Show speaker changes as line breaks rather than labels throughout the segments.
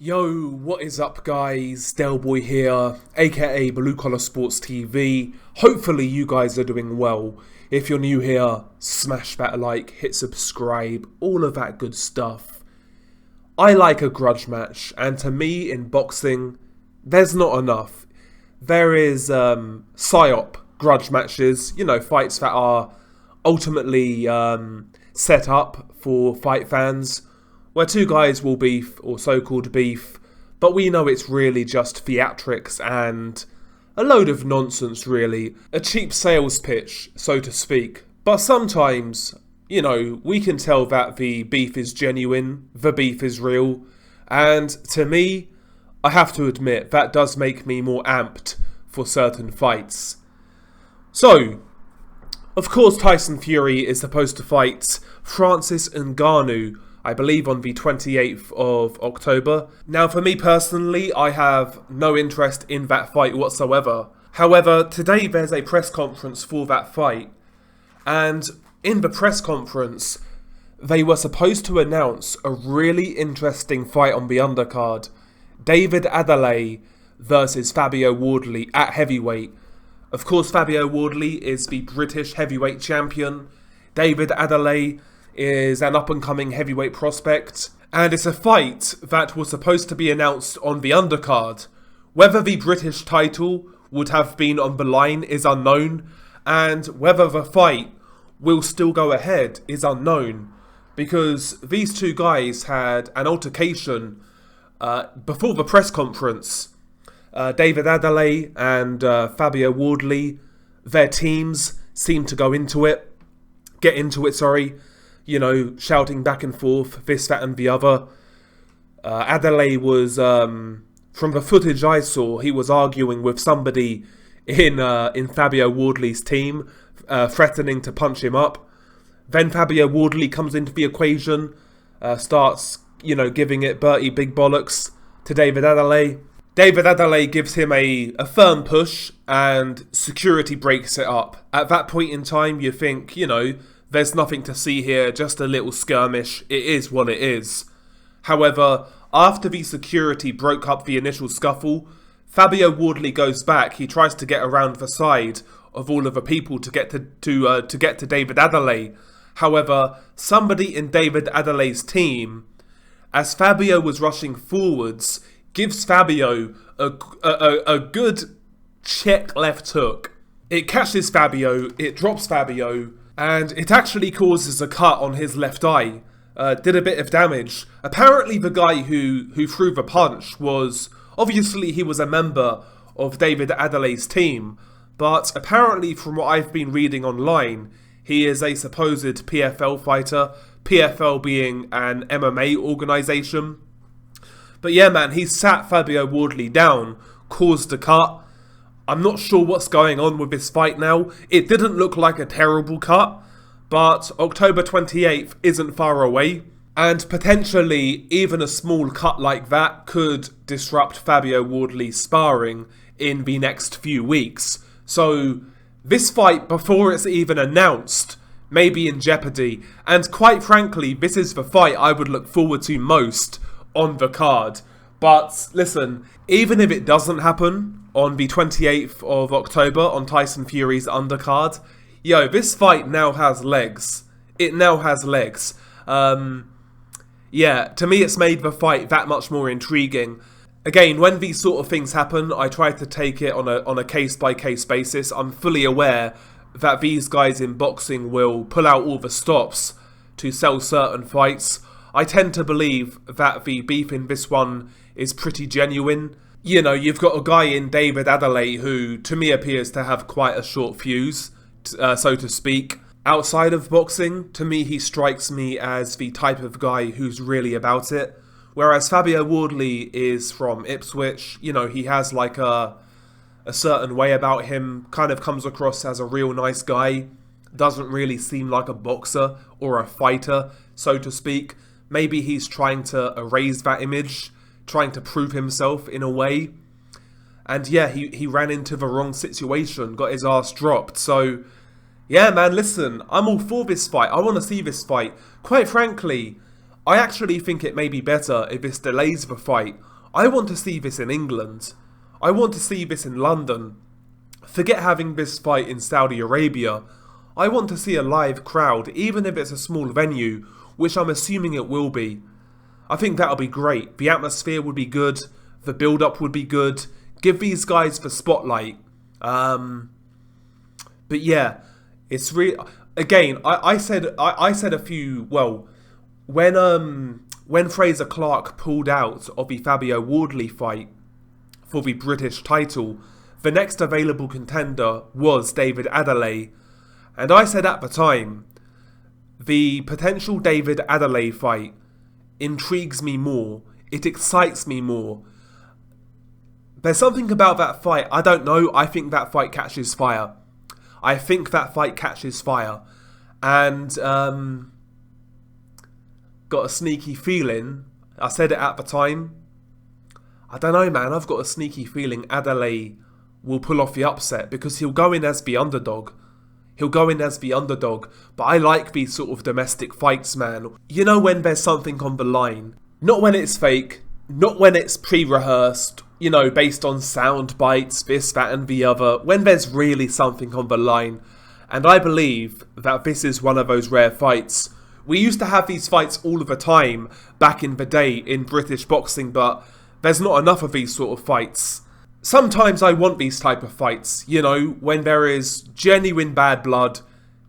Yo, what is up guys? Delboy here, aka Blue Collar Sports TV. Hopefully you guys are doing well. If you're new here, smash that like, hit subscribe, all of that good stuff. I like a grudge match, and to me in boxing, there's not enough. There is psyop grudge matches, fights that are ultimately set up for fight fans, where two guys will beef, or so-called beef, but we know it's really just theatrics and a load of nonsense really. A cheap sales pitch, so to speak. But sometimes, we can tell that the beef is genuine, the beef is real, and to me, I have to admit, that does make me more amped for certain fights. So, of course Tyson Fury is supposed to fight Francis Ngannou, I believe on the 28th of October. Now for me personally, I have no interest in that fight whatsoever. However, today there's a press conference for that fight. And in the press conference, they were supposed to announce a really interesting fight on the undercard. David Adeleye versus Fabio Wardley at heavyweight. Of course, Fabio Wardley is the British heavyweight champion. David Adeleye is an up-and-coming heavyweight prospect, and it's a fight that was supposed to be announced on the undercard. Whether the British title would have been on the line is unknown, and whether the fight will still go ahead is unknown, because these two guys had an altercation before the press conference. David Adeleye and Fabio Wardley, their teams seemed to get into it, shouting back and forth, this, that and the other. Adeleye was, from the footage I saw, he was arguing with somebody in Fabio Wardley's team, threatening to punch him up. Then Fabio Wardley comes into the equation, starts, giving it Bertie Big Bollocks to David Adeleye. David Adeleye gives him a firm push, and security breaks it up. At that point in time, you think, there's nothing to see here, just a little skirmish, it is what it is. However, after the security broke up the initial scuffle, Fabio Wardley goes back. He tries to get around the side of all of the people to get to David Adeleye. However, somebody in David Adeleye's team, as Fabio was rushing forwards, gives Fabio a good check left hook. It catches Fabio, it drops Fabio, and it actually causes a cut on his left eye. Did a bit of damage. Apparently the guy who threw the punch was, obviously he was a member of David Adeleye's team, but apparently from what I've been reading online, he is a supposed PFL fighter, PFL being an MMA organisation. But yeah man, he sat Fabio Wardley down, caused a cut. I'm not sure what's going on with this fight now. It didn't look like a terrible cut, but October 28th isn't far away, and potentially even a small cut like that could disrupt Fabio Wardley's sparring in the next few weeks. So this fight, before it's even announced, may be in jeopardy, and quite frankly, this is the fight I would look forward to most on the card. But listen, even if it doesn't happen on the 28th of October on Tyson Fury's undercard, this fight now has legs. It now has legs. To me it's made the fight that much more intriguing. Again, when these sort of things happen, I try to take it on a case-by-case basis. I'm fully aware that these guys in boxing will pull out all the stops to sell certain fights. I tend to believe that the beef in this one is pretty genuine. You've got a guy in David Adeleye who, to me, appears to have quite a short fuse, so to speak. Outside of boxing, to me, he strikes me as the type of guy who's really about it. Whereas Fabio Wardley is from Ipswich, he has like a certain way about him, kind of comes across as a real nice guy, doesn't really seem like a boxer or a fighter, so to speak. Maybe he's trying to erase that image, trying to prove himself in a way. And yeah, he ran into the wrong situation, got his ass dropped. So yeah man, listen, I'm all for this fight. I want to see this fight. Quite frankly, I actually think it may be better if this delays the fight I want to see this in England. I want to see this in London. Forget having this fight in Saudi Arabia. I want to see a live crowd, even if it's a small venue, which I'm assuming it will be. I think that'll be great. The atmosphere would be good. The build-up would be good. Give these guys the spotlight. But yeah, it's really... Again, I said a few... Well, when Fraser Clarke pulled out of the Fabio Wardley fight for the British title, the next available contender was David Adeleye. And I said at the time, the potential David Adeleye fight intrigues me more. It excites me more. There's something about that fight, I don't know, I think that fight catches fire. I think that fight catches fire. And got a sneaky feeling, I said it at the time, I don't know man, I've got a sneaky feeling Adeleye will pull off the upset because he'll go in as the underdog. He'll go in as the underdog, but I like these sort of domestic fights, man. You know when there's something on the line. Not when it's fake, not when it's pre-rehearsed, you know, based on sound bites, this, that and the other. When there's really something on the line. And I believe that this is one of those rare fights. We used to have these fights all of the time back in the day in British boxing, but there's not enough of these sort of fights. Sometimes I want these type of fights, you know, when there is genuine bad blood,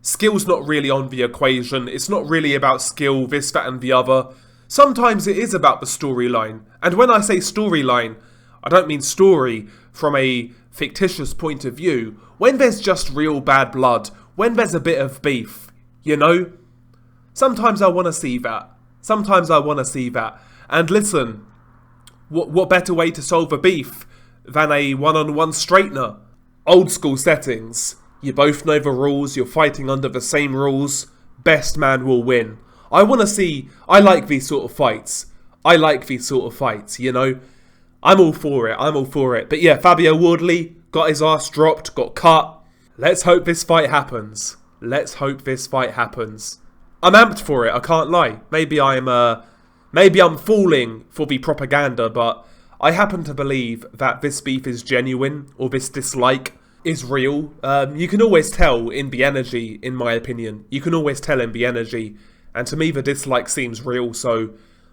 skill's not really on the equation, it's not really about skill, this, that and the other. Sometimes it is about the storyline, and when I say storyline, I don't mean story from a fictitious point of view. When there's just real bad blood, when there's a bit of beef, you know? Sometimes I want to see that. Sometimes I want to see that. And listen, what better way to solve a beef than a one-on-one straightener? Old school settings. You both know the rules, you're fighting under the same rules. Best man will win. I like these sort of fights. I like these sort of fights, you know? I'm all for it. But yeah, Fabio Wardley got his ass dropped, got cut. Let's hope this fight happens. I'm amped for it, I can't lie. Maybe I'm falling for the propaganda, but I happen to believe that this beef is genuine, or this dislike is real. You can always tell in the energy, in my opinion. You can always tell in the energy. And to me, the dislike seems real, so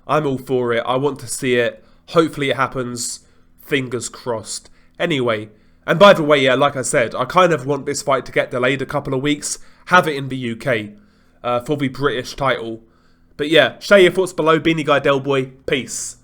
I'm all for it. I want to see it. Hopefully it happens. Fingers crossed. Anyway, and by the way, yeah, like I said, I kind of want this fight to get delayed a couple of weeks. Have it in the UK for the British title. But yeah, share your thoughts below. Beanie Guy Del Boy. Peace.